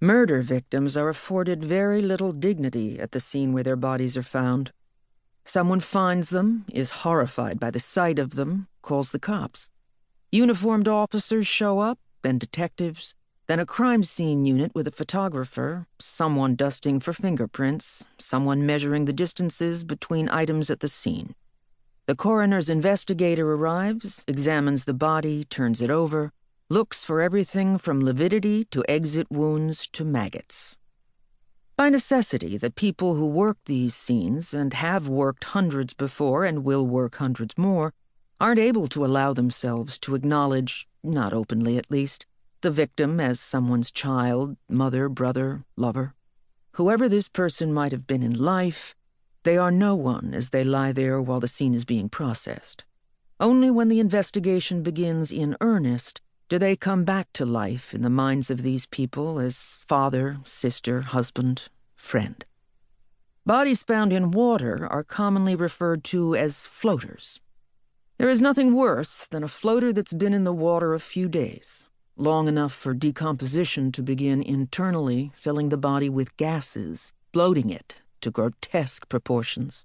Murder victims are afforded very little dignity at the scene where their bodies are found. Someone finds them, is horrified by the sight of them, calls the cops. Uniformed officers show up, then detectives, then a crime scene unit with a photographer, someone dusting for fingerprints, someone measuring the distances between items at the scene. The coroner's investigator arrives, examines the body, turns it over, looks for everything from lividity to exit wounds to maggots. By necessity, the people who work these scenes, and have worked hundreds before and will work hundreds more, aren't able to allow themselves to acknowledge, not openly at least, the victim as someone's child, mother, brother, lover. Whoever this person might have been in life, they are no one as they lie there while the scene is being processed. Only when the investigation begins in earnest do they come back to life in the minds of these people as father, sister, husband, friend. Bodies found in water are commonly referred to as floaters. There is nothing worse than a floater that's been in the water a few days, long enough for decomposition to begin internally, filling the body with gases, bloating it to grotesque proportions,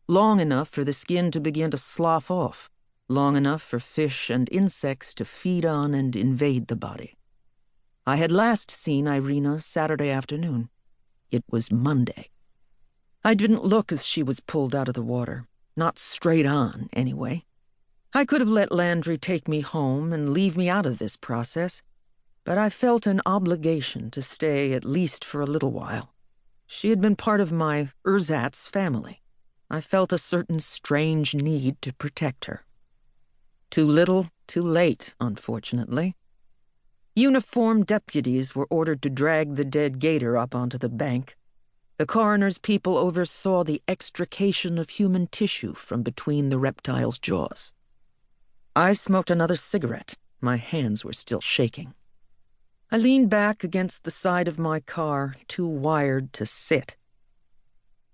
long enough for the skin to begin to slough off, long enough for fish and insects to feed on and invade the body. I had last seen Irina Saturday afternoon. It was Monday. I didn't look as she was pulled out of the water, not straight on, anyway. I could have let Landry take me home and leave me out of this process, but I felt an obligation to stay at least for a little while. She had been part of my ersatz family. I felt a certain strange need to protect her. Too little, too late, unfortunately. Uniformed deputies were ordered to drag the dead gator up onto the bank. The coroner's people oversaw the extrication of human tissue from between the reptile's jaws. I smoked another cigarette. My hands were still shaking. I leaned back against the side of my car, too wired to sit.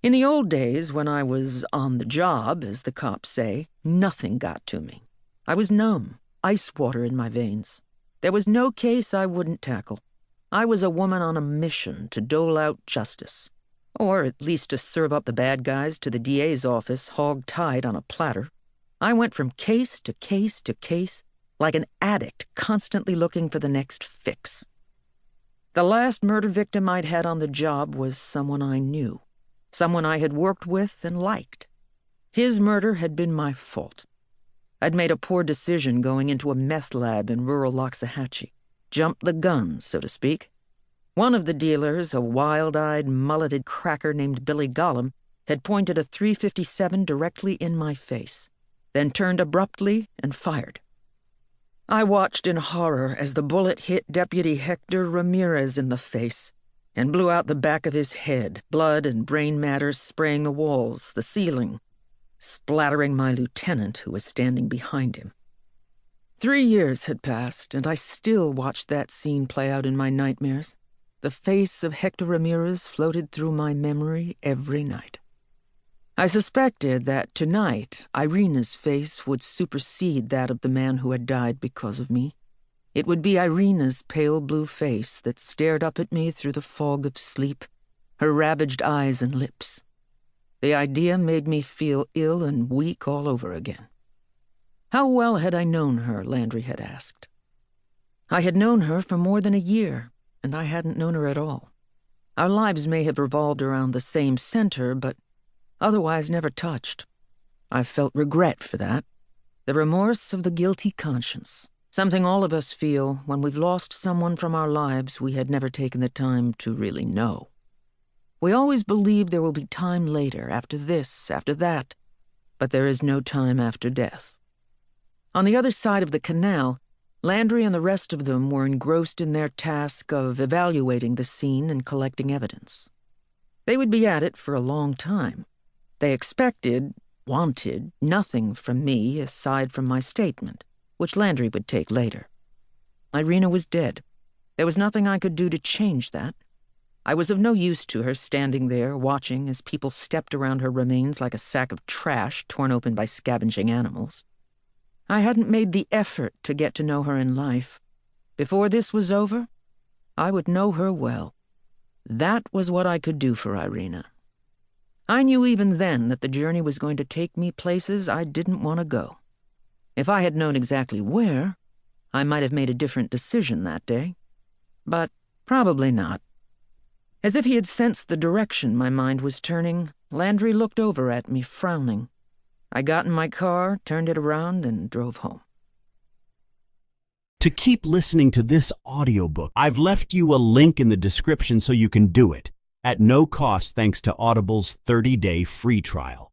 In the old days, when I was on the job, as the cops say, nothing got to me. I was numb, ice water in my veins. There was no case I wouldn't tackle. I was a woman on a mission to dole out justice, or at least to serve up the bad guys to the DA's office hog-tied on a platter. I went from case to case to case, like an addict constantly looking for the next fix. The last murder victim I'd had on the job was someone I knew, someone I had worked with and liked. His murder had been my fault. I'd made a poor decision going into a meth lab in rural Loxahatchee. Jumped the gun, so to speak. One of the dealers, a wild-eyed, mulleted cracker named Billy Gollum, had pointed a .357 directly in my face, then turned abruptly and fired. I watched in horror as the bullet hit Deputy Hector Ramirez in the face and blew out the back of his head, blood and brain matter spraying the walls, the ceiling, splattering my lieutenant who was standing behind him. 3 years had passed, and I still watched that scene play out in my nightmares. The face of Hector Ramirez floated through my memory every night. I suspected that tonight Irina's face would supersede that of the man who had died because of me. It would be Irina's pale blue face that stared up at me through the fog of sleep, her ravaged eyes and lips. The idea made me feel ill and weak all over again. How well had I known her, Landry had asked. I had known her for more than a year, and I hadn't known her at all. Our lives may have revolved around the same center, but otherwise never touched. I felt regret for that. The remorse of the guilty conscience. Something all of us feel when we've lost someone from our lives we had never taken the time to really know. We always believe there will be time later, after this, after that, but there is no time after death. On the other side of the canal, Landry and the rest of them were engrossed in their task of evaluating the scene and collecting evidence. They would be at it for a long time. They expected, wanted, nothing from me aside from my statement, which Landry would take later. Irina was dead. There was nothing I could do to change that. I was of no use to her standing there watching as people stepped around her remains like a sack of trash torn open by scavenging animals. I hadn't made the effort to get to know her in life. Before this was over, I would know her well. That was what I could do for Irina. I knew even then that the journey was going to take me places I didn't want to go. If I had known exactly where, I might have made a different decision that day. But probably not. As if he had sensed the direction my mind was turning, Landry looked over at me, frowning. I got in my car, turned it around, and drove home. To keep listening to this audiobook, I've left you a link in the description so you can do it, at no cost thanks to Audible's 30-day free trial.